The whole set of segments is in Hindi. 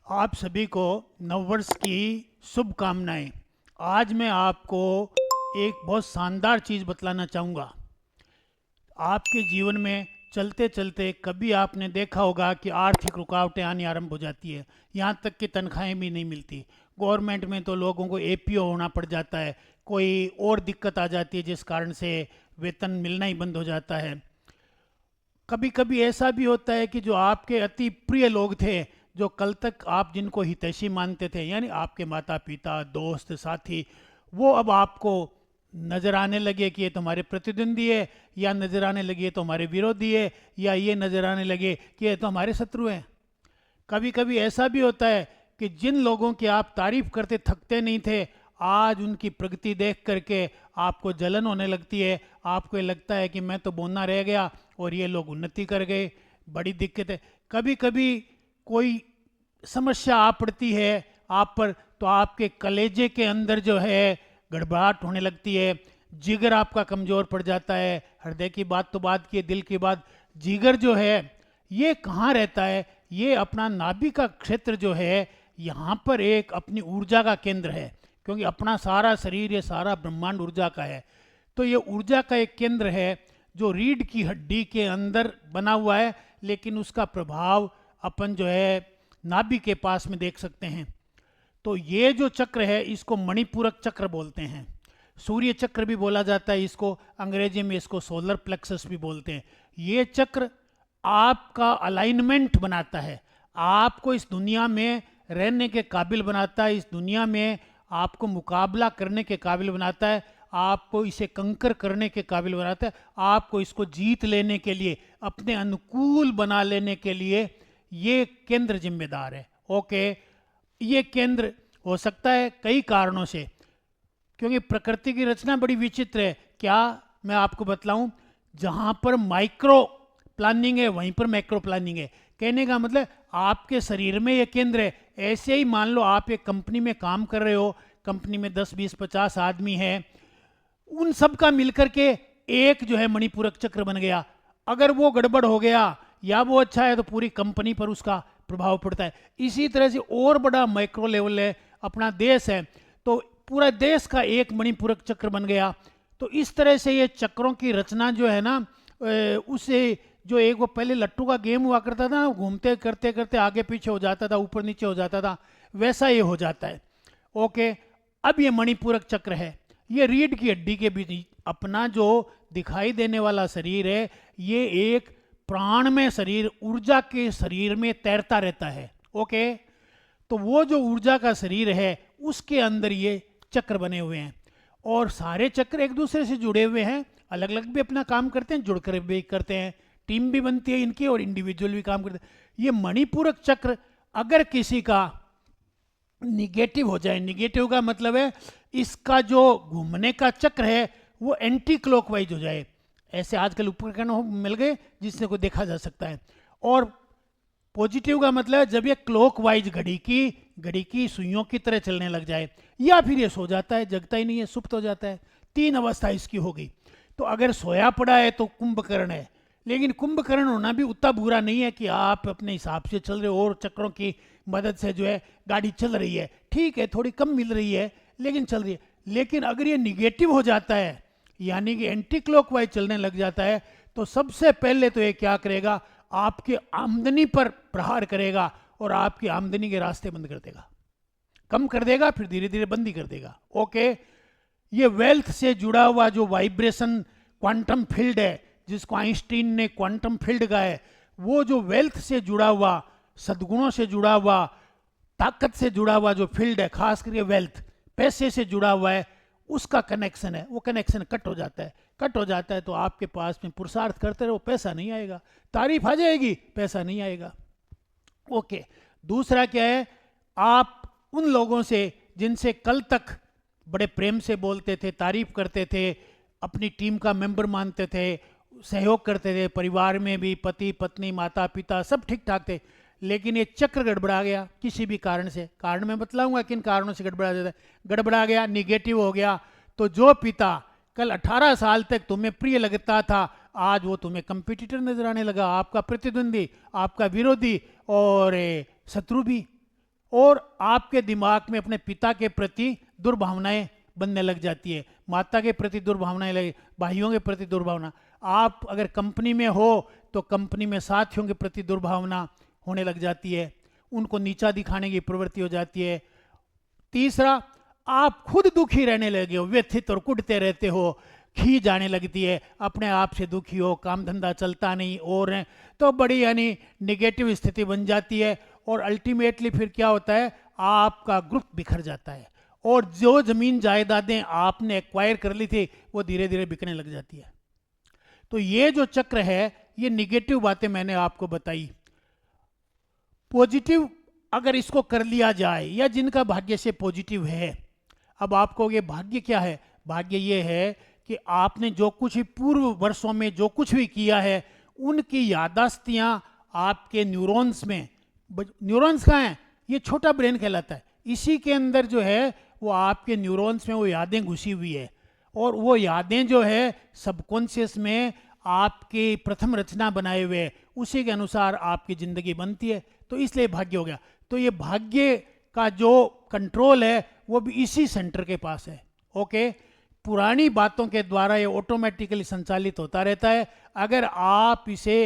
आप सभी को नववर्ष की शुभकामनाएं। आज मैं आपको एक बहुत शानदार चीज़ बतलाना चाहूँगा। आपके जीवन में चलते चलते कभी आपने देखा होगा कि आर्थिक रुकावटें आनी आरंभ हो जाती है, यहाँ तक कि तनख्वाहें भी नहीं मिलती। गवर्नमेंट में तो लोगों को एपीओ होना पड़ जाता है, कोई और दिक्कत आ जाती है जिस कारण से वेतन मिलना ही बंद हो जाता है। कभी कभी ऐसा भी होता है कि जो आपके अति प्रिय लोग थे, जो कल तक आप जिनको हितैषी मानते थे, यानी आपके माता पिता, दोस्त, साथी, वो अब आपको नजर आने लगे कि ये तुम्हारे प्रतिद्वंदी है, या नजर आने लगे तो हमारे विरोधी है, या ये नजर आने लगे कि ये तो हमारे शत्रु हैं। कभी कभी ऐसा भी होता है कि जिन लोगों की आप तारीफ करते थकते नहीं थे, आज उनकी प्रगति देख करके आपको जलन होने लगती है। आपको ये लगता है कि मैं तो बोना रह गया और ये लोग उन्नति कर गए। बड़ी दिक्कत है। कभी कभी कोई समस्या आ पड़ती है आप पर, तो आपके कलेजे के अंदर जो है गड़बड़ाहट होने लगती है, जिगर आपका कमज़ोर पड़ जाता है। हृदय की बात तो बात की, दिल की बात। जिगर जो है ये कहाँ रहता है? ये अपना नाभि का क्षेत्र जो है, यहाँ पर एक अपनी ऊर्जा का केंद्र है, क्योंकि अपना सारा शरीर, ये सारा ब्रह्मांड ऊर्जा का है। तो ये ऊर्जा का एक केंद्र है जो रीढ़ की हड्डी के अंदर बना हुआ है, लेकिन उसका प्रभाव अपन जो है नाभि के पास में देख सकते हैं। तो ये जो चक्र है इसको मणिपूरक चक्र बोलते हैं। सूर्य चक्र भी बोला जाता है इसको, अंग्रेजी में इसको सोलर प्लेक्सस भी बोलते हैं। ये चक्र आपका अलाइनमेंट बनाता है, आपको इस दुनिया में रहने के काबिल बनाता है, इस दुनिया में आपको मुकाबला करने के काबिल बनाता है, आपको इसे कंकर करने के काबिल बनाता है, आपको इसको जीत लेने के लिए, अपने अनुकूल बना लेने के लिए ये केंद्र जिम्मेदार है। ओके, ये केंद्र हो सकता है कई कारणों से, क्योंकि प्रकृति की रचना बड़ी विचित्र है। क्या मैं आपको बतलाऊं? जहाँ पर माइक्रो प्लानिंग है वहीं पर मैक्रो प्लानिंग है। कहने का मतलब आपके शरीर में ये केंद्र है। ऐसे ही मान लो आप एक कंपनी में काम कर रहे हो, कंपनी में 10, 20, 50 आदमी हैं, उन सब का मिलकर के एक जो है मणिपूरक चक्र बन गया। अगर वो गड़बड़ हो गया या वो अच्छा है तो पूरी कंपनी पर उसका प्रभाव पड़ता है। इसी तरह से और बड़ा माइक्रो लेवल है, अपना देश है, तो पूरा देश का एक मणिपूरक चक्र बन गया। तो इस तरह से ये चक्रों की रचना जो है ना, उसे जो एक वो पहले लट्टू का गेम हुआ करता था ना, घूमते करते करते आगे पीछे हो जाता था, ऊपर नीचे हो जाता था, वैसा ये हो जाता है। ओके, अब ये मणिपूरक चक्र है, ये रीढ़ की हड्डी के बीच अपना जो दिखाई देने वाला शरीर है, ये एक प्राणमय शरीर, ऊर्जा के शरीर में तैरता रहता है। ओके, तो वो जो ऊर्जा का शरीर है उसके अंदर ये चक्र बने हुए हैं, और सारे चक्र एक दूसरे से जुड़े हुए हैं, अलग अलग भी अपना काम करते हैं, जुड़कर भी करते हैं, टीम भी बनती है इनकी और इंडिविजुअल भी काम करते हैं। ये मणिपूरक चक्र अगर किसी का निगेटिव हो जाए, निगेटिव का मतलब है इसका जो घूमने का चक्र है वो एंटी क्लॉकवाइज हो जाए। ऐसे आजकल उपकरण मिल गए जिससे को देखा जा सकता है। और पॉजिटिव का मतलब है जब ये क्लॉकवाइज घड़ी की सुइयों की तरह चलने लग जाए, या फिर ये सो जाता है, जगता ही नहीं है, सुप्त हो जाता है। तीन अवस्था इसकी हो गई। तो अगर सोया पड़ा है तो कुंभकर्ण है, लेकिन कुंभकर्ण होना भी उतना बुरा नहीं है कि आप अपने हिसाब से चल रहे हो और चक्रों की मदद से जो है गाड़ी चल रही है। ठीक है, थोड़ी कम मिल रही है लेकिन चल रही है। लेकिन अगर ये निगेटिव हो जाता है, यानी कि एंटी क्लॉकवाइज चलने लग जाता है, तो सबसे पहले तो ये क्या करेगा, आपकी आमदनी पर प्रहार करेगा और आपकी आमदनी के रास्ते बंद कर देगा, कम कर देगा, फिर धीरे धीरे बंद ही कर देगा। ओके, ये वेल्थ से जुड़ा हुआ जो वाइब्रेशन क्वांटम फील्ड है, जिसको आइंस्टीन ने क्वांटम फील्ड कहा है, वो जो वेल्थ से जुड़ा हुआ, सद्गुणों से जुड़ा हुआ, ताकत से जुड़ा हुआ जो फील्ड है, खास करके वेल्थ, पैसे से जुड़ा हुआ है, उसका कनेक्शन है, वो कनेक्शन कट हो जाता है। कट हो जाता है तो आपके पास में पुरुषार्थ करते रहो, पैसा नहीं आएगा, तारीफ आ जाएगी, पैसा नहीं आएगा। ओके, दूसरा क्या है, आप उन लोगों से जिनसे कल तक बड़े प्रेम से बोलते थे, तारीफ करते थे, अपनी टीम का मेंबर मानते थे, सहयोग करते थे, परिवार में भी पति पत्नी माता पिता सब ठीक ठाक थे, लेकिन ये चक्र गड़बड़ा गया किसी भी कारण से। कारण मैं बतलाऊंगा किन कारणों से गड़बड़ा जाता है। गड़बड़ा गया, निगेटिव हो गया, तो जो पिता कल 18 साल तक तुम्हें प्रिय लगता था, आज वो तुम्हें कंपटीटर नजर आने लगा, आपका प्रतिद्वंदी, आपका विरोधी और शत्रु भी। और आपके दिमाग में अपने पिता के प्रति दुर्भावनाएं बनने लग जाती है, माता के प्रति दुर्भावनाएं लगे, भाइयों के प्रति दुर्भावना। आप अगर कंपनी में हो तो कंपनी में साथियों के प्रति दुर्भावना होने लग जाती है, उनको नीचा दिखाने की प्रवृत्ति हो जाती है। तीसरा, आप खुद दुखी रहने लगे हो, व्यथित और कुटते रहते हो, खींच आने लगती है, अपने आप से दुखी हो, काम धंधा चलता नहीं और है, तो बड़ी यानी निगेटिव स्थिति बन जाती है। और अल्टीमेटली फिर क्या होता है, आपका ग्रुप बिखर जाता है और जो जमीन जायदादें आपने एक्वायर कर ली थी वो धीरे धीरे बिकने लग जाती है। तो ये जो चक्र है, ये निगेटिव बातें मैंने आपको बताई। पॉजिटिव अगर इसको कर लिया जाए, या जिनका भाग्य से पॉजिटिव है, अब आपको ये भाग्य क्या है, भाग्य ये है कि आपने जो कुछ भी पूर्व वर्षों में जो कुछ भी किया है उनकी यादाश्तियाँ आपके न्यूरॉन्स में, न्यूरॉन्स कहाँ हैं, ये छोटा ब्रेन कहलाता है, इसी के अंदर जो है वो आपके न्यूरॉन्स में वो यादें घुसी हुई है। और वो यादें जो है सबकॉन्शियस में आपकी प्रथम रचना बनाए हुए है, उसी के अनुसार आपकी ज़िंदगी बनती है। तो इसलिए भाग्य हो गया। तो ये भाग्य का जो कंट्रोल है वो भी इसी सेंटर के पास है। ओके, पुरानी बातों के द्वारा ये ऑटोमेटिकली संचालित होता रहता है। अगर आप इसे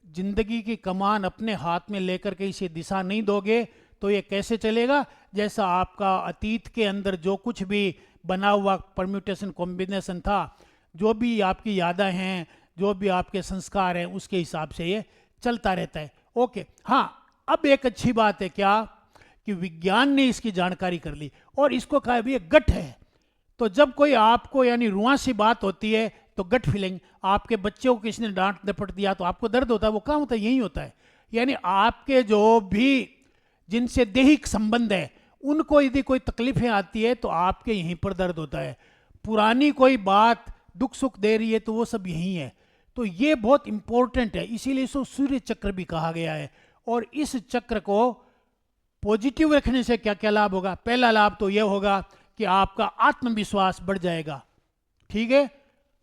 जिंदगी की कमान अपने हाथ में लेकर के इसे दिशा नहीं दोगे तो ये कैसे चलेगा, जैसा आपका अतीत के अंदर जो कुछ भी बना हुआ परम्यूटेशन कॉम्बिनेशन था, जो भी आपकी यादें हैं, जो भी आपके संस्कार हैं, उसके हिसाब से ये चलता रहता है। ओके, हाँ, अब एक अच्छी बात है क्या कि विज्ञान ने इसकी जानकारी कर ली और इसको कहा भी गट है। तो जब कोई आपको यानी रुआ सी बात होती है तो गट फीलिंग, आपके बच्चे को किसी ने डांट दपट दिया तो आपको दर्द होता है, वो कहाँ होता है, यही होता है। यानी आपके जो भी जिनसे दैहिक संबंध है उनको यदि कोई तकलीफें आती है तो आपके यहीं पर दर्द होता है। पुरानी कोई बात दुख सुख दे रही है तो वो सब यही है। तो ये बहुत इंपॉर्टेंट है, इसीलिए इसको सूर्य चक्र भी कहा गया है। और इस चक्र को पॉजिटिव रखने से क्या क्या लाभ होगा, पहला लाभ तो यह होगा कि आपका आत्मविश्वास बढ़ जाएगा, ठीक है।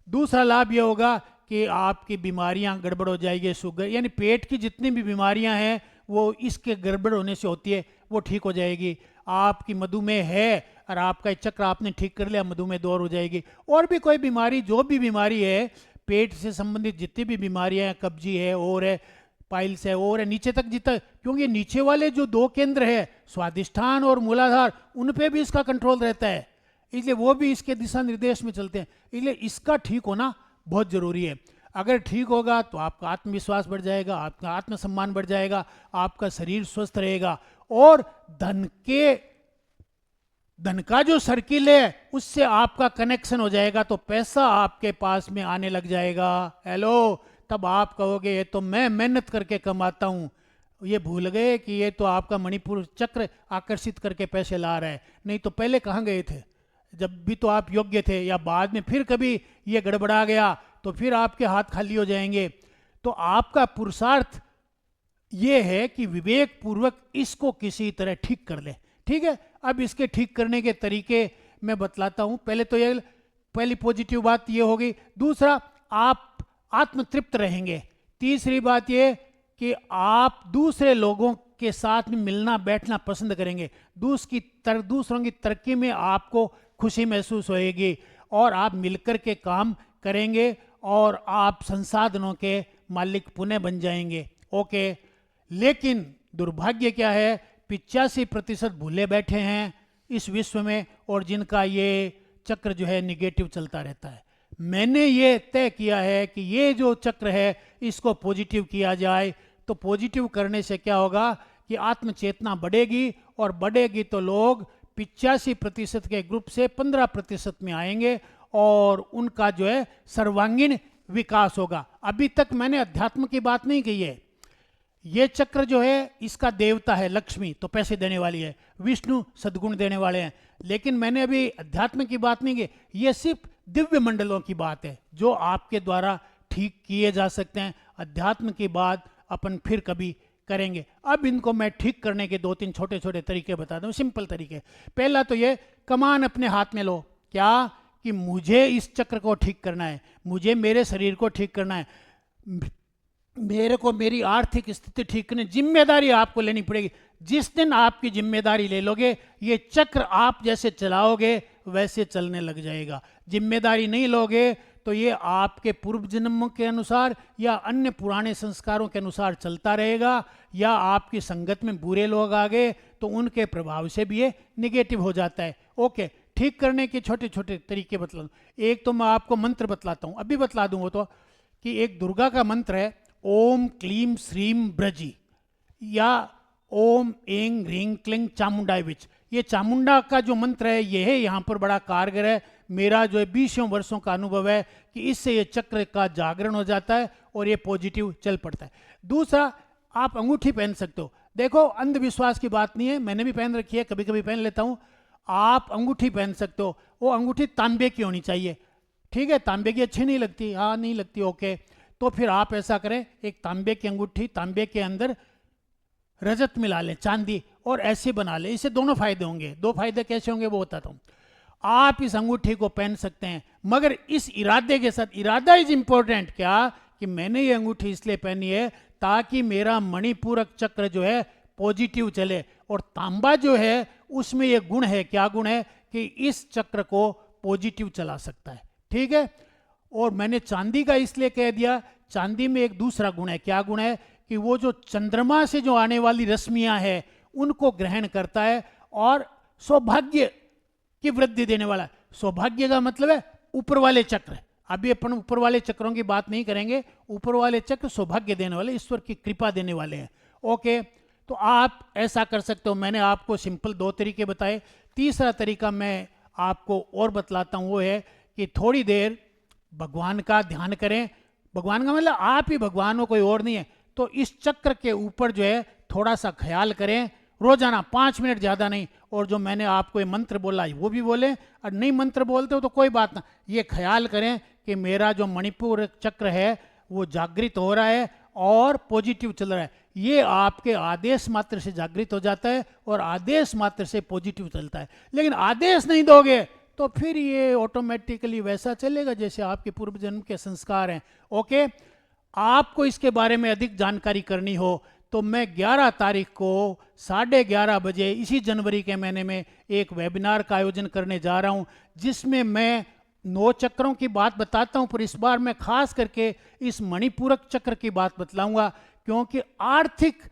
दूसरा लाभ यह होगा कि आपकी बीमारियां गड़बड़ हो जाएगी, शुगर यानी पेट की जितनी भी बीमारियां हैं वो इसके गड़बड़ होने से होती है, वो ठीक हो जाएगी। आपकी मधुमेह है और आपका चक्र आपने ठीक कर लिया, मधुमेह दूर हो जाएगी। और भी कोई बीमारी, जो भी बीमारी है पेट से संबंधित जितनी भी बीमारियां हैं, कब्जी है और है, पाइल्स है और है, नीचे तक जितना, क्योंकि नीचे वाले जो दो केंद्र है स्वादिष्ठान और मूलाधार, उन पे भी इसका कंट्रोल रहता है, इसलिए वो भी इसके दिशा निर्देश में चलते हैं। इसलिए इसका ठीक होना बहुत जरूरी है। अगर ठीक होगा तो आपका आत्मविश्वास बढ़ जाएगा, आपका आत्मसम्मान बढ़ जाएगा, आपका शरीर स्वस्थ रहेगा और धन का जो सर्किल है उससे आपका कनेक्शन हो जाएगा, तो पैसा आपके पास में आने लग जाएगा। हेलो, तब आप कहोगे ये तो मैं मेहनत करके कमाता हूँ। ये भूल गए कि ये तो आपका मणिपुर चक्र आकर्षित करके पैसे ला रहा है, नहीं तो पहले कहाँ गए थे, जब भी तो आप योग्य थे, या बाद में फिर कभी ये गड़बड़ा गया तो फिर आपके हाथ खाली हो जाएंगे। तो आपका पुरुषार्थ ये है कि विवेक पूर्वक इसको किसी तरह ठीक कर ले, ठीक है। अब इसके ठीक करने के तरीके मैं बतलाता हूं। पहले तो ये पहली पॉजिटिव बात ये होगी। दूसरा, आप आत्मतृप्त रहेंगे। तीसरी बात ये कि आप दूसरे लोगों के साथ में मिलना बैठना पसंद करेंगे, दूसरों की तरक्की में आपको खुशी महसूस होएगी और आप मिलकर के काम करेंगे और आप संसाधनों के मालिक पुनः बन जाएंगे। ओके, लेकिन दुर्भाग्य क्या है, 85% भूले बैठे हैं इस विश्व में और जिनका ये चक्र जो है निगेटिव चलता रहता है। मैंने ये तय किया है कि ये जो चक्र है इसको पॉजिटिव किया जाए। तो पॉजिटिव करने से क्या होगा कि आत्मचेतना बढ़ेगी और बढ़ेगी तो लोग 85% के ग्रुप से 15% में आएंगे और उनका जो है सर्वांगीण विकास होगा। अभी तक मैंने अध्यात्म की बात नहीं कही है। ये चक्र जो है इसका देवता है लक्ष्मी, तो पैसे देने वाली है, विष्णु सद्गुण देने वाले हैं, लेकिन मैंने अभी अध्यात्म की बात नहीं की। ये सिर्फ दिव्य मंडलों की बात है जो आपके द्वारा ठीक किए जा सकते हैं। अध्यात्म की बात अपन फिर कभी करेंगे। अब इनको मैं ठीक करने के 2-3 छोटे छोटे तरीके बता दूं, सिंपल तरीके। पहला तो ये, कमान अपने हाथ में लो। क्या कि मुझे इस चक्र को ठीक करना है, मुझे मेरे शरीर को ठीक करना है। मेरे को मेरी आर्थिक स्थिति ठीक करने, जिम्मेदारी आपको लेनी पड़ेगी। जिस दिन आपकी जिम्मेदारी ले लोगे, ये चक्र आप जैसे चलाओगे वैसे चलने लग जाएगा। जिम्मेदारी नहीं लोगे तो ये आपके पूर्व जन्मों के अनुसार या अन्य पुराने संस्कारों के अनुसार चलता रहेगा, या आपकी संगत में बुरे लोग आ गए तो उनके प्रभाव से भी ये निगेटिव हो जाता है। ओके, ठीक करने के छोटे छोटे तरीके बतला दूं। एक तो मैं आपको मंत्र बतलाता हूँ, अभी बतला दूँ वो तो, कि एक दुर्गा का मंत्र है, ओम क्लीम श्रीम ब्रजी, या ओम एंग ह्रीं क्लीं चामुंडाई विच। ये चामुंडा का जो मंत्र है ये है यहाँ पर बड़ा कारगर है। मेरा जो है 20 वर्षों का अनुभव है कि इससे ये चक्र का जागरण हो जाता है और ये पॉजिटिव चल पड़ता है। दूसरा, आप अंगूठी पहन सकते हो। देखो, अंधविश्वास की बात नहीं है, मैंने भी पहन रखी है, कभी कभी पहन लेता हूँ। आप अंगूठी पहन सकते हो, वो अंगूठी तांबे की होनी चाहिए। ठीक है, तांबे की अच्छी नहीं लगती, हाँ नहीं लगती, ओके। तो फिर आप ऐसा करें, एक तांबे की अंगूठी, तांबे के अंदर रजत मिला लें, चांदी, और ऐसे बना लें। इससे दोनों फायदे होंगे। दो फायदे कैसे होंगे वो बताता हूँ। आप इस अंगूठी को पहन सकते हैं, मगर इस इरादे के साथ, इरादा इज इंपॉर्टेंट, क्या कि मैंने ये अंगूठी इसलिए पहनी है ताकि मेरा मणिपूरक चक्र जो है पॉजिटिव चले। और तांबा जो है उसमें ये गुण है, क्या गुण है, कि इस चक्र को पॉजिटिव चला सकता है। ठीक है। और मैंने चांदी का इसलिए कह दिया, चांदी में एक दूसरा गुण है, क्या गुण है, कि वो जो चंद्रमा से जो आने वाली रश्मियां हैं उनको ग्रहण करता है और सौभाग्य की वृद्धि देने वाला है। सौभाग्य का मतलब है ऊपर वाले चक्र। अभी अपन ऊपर वाले चक्रों की बात नहीं करेंगे, ऊपर वाले चक्र सौभाग्य देने वाले, ईश्वर की कृपा देने वाले हैं। ओके, तो आप ऐसा कर सकते हो। मैंने आपको सिंपल 2 तरीके बताए। तीसरा तरीका मैं आपको और बतलाता हूँ, वो है कि थोड़ी देर भगवान का ध्यान करें। भगवान का मतलब आप ही भगवान हो, कोई और नहीं है। तो इस चक्र के ऊपर जो है थोड़ा सा ख्याल करें रोजाना, 5 मिनट, ज़्यादा नहीं। और जो मैंने आपको ये मंत्र बोला वो भी बोलें, और नहीं मंत्र बोलते हो तो कोई बात ना, ये ख्याल करें कि मेरा जो मणिपुर चक्र है वो जागृत हो रहा है और पॉजिटिव चल रहा है। ये आपके आदेश मात्र से जागृत हो जाता है और आदेश मात्र से पॉजिटिव चलता है। लेकिन आदेश नहीं दोगे तो फिर ये ऑटोमेटिकली वैसा चलेगा जैसे आपके पूर्व जन्म के संस्कार हैं। ओके, आपको इसके बारे में अधिक जानकारी करनी हो तो मैं 11 तारीख को 11:30 बजे इसी जनवरी के महीने में एक वेबिनार का आयोजन करने जा रहा हूं, जिसमें मैं 9 चक्रों की बात बताता हूं, पर इस बार मैं खास करके इस मणिपूरक चक्र की बात बतलाऊंगा। क्योंकि आर्थिक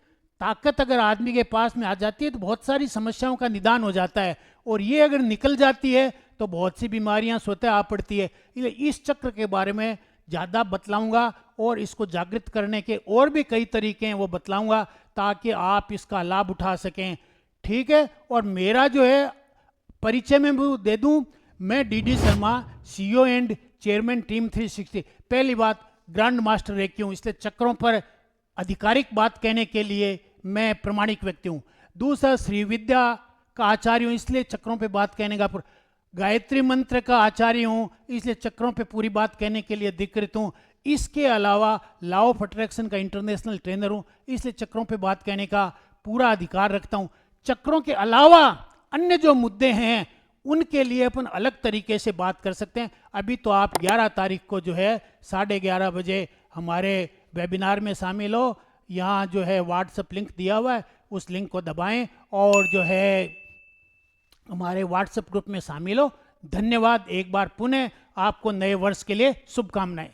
ताकत अगर आदमी के पास में आ जाती है तो बहुत सारी समस्याओं का निदान हो जाता है, और ये अगर निकल जाती है तो बहुत सी बीमारियां स्वतः आ पड़ती है। इसलिए इस चक्र के बारे में ज़्यादा बतलाऊंगा और इसको जागृत करने के और भी कई तरीके हैं वो बतलाऊंगा, ताकि आप इसका लाभ उठा सकें। ठीक है। और मेरा जो है परिचय में भी दे दूं, मैं DD Sharma, CEO and chairman team 360। पहली बात, ग्रैंड मास्टर रेकी हूँ, इसलिए चक्रों पर आधिकारिक बात कहने के लिए मैं प्रमाणिक व्यक्ति हूँ। दूसरा, श्री विद्या का आचार्य हूँ, इसलिए चक्रों पे बात कहने का, गायत्री मंत्र का आचार्य हूँ, इसलिए चक्रों पे पूरी बात कहने के लिए अधिकृत हूँ। इसके अलावा लॉ ऑफ अट्रैक्शन का इंटरनेशनल ट्रेनर हूँ, इसलिए चक्रों पे बात कहने का पूरा अधिकार रखता हूँ। चक्रों के अलावा अन्य जो मुद्दे हैं उनके लिए अपन अलग तरीके से बात कर सकते हैं। अभी तो आप 11 तारीख को जो है 11:30 बजे हमारे वेबिनार में शामिल हो। यहाँ जो है व्हाट्सएप लिंक दिया हुआ है, उस लिंक को दबाएं और जो है हमारे व्हाट्सएप ग्रुप में शामिल हो। धन्यवाद। एक बार पुनः आपको नए वर्ष के लिए शुभकामनाएं।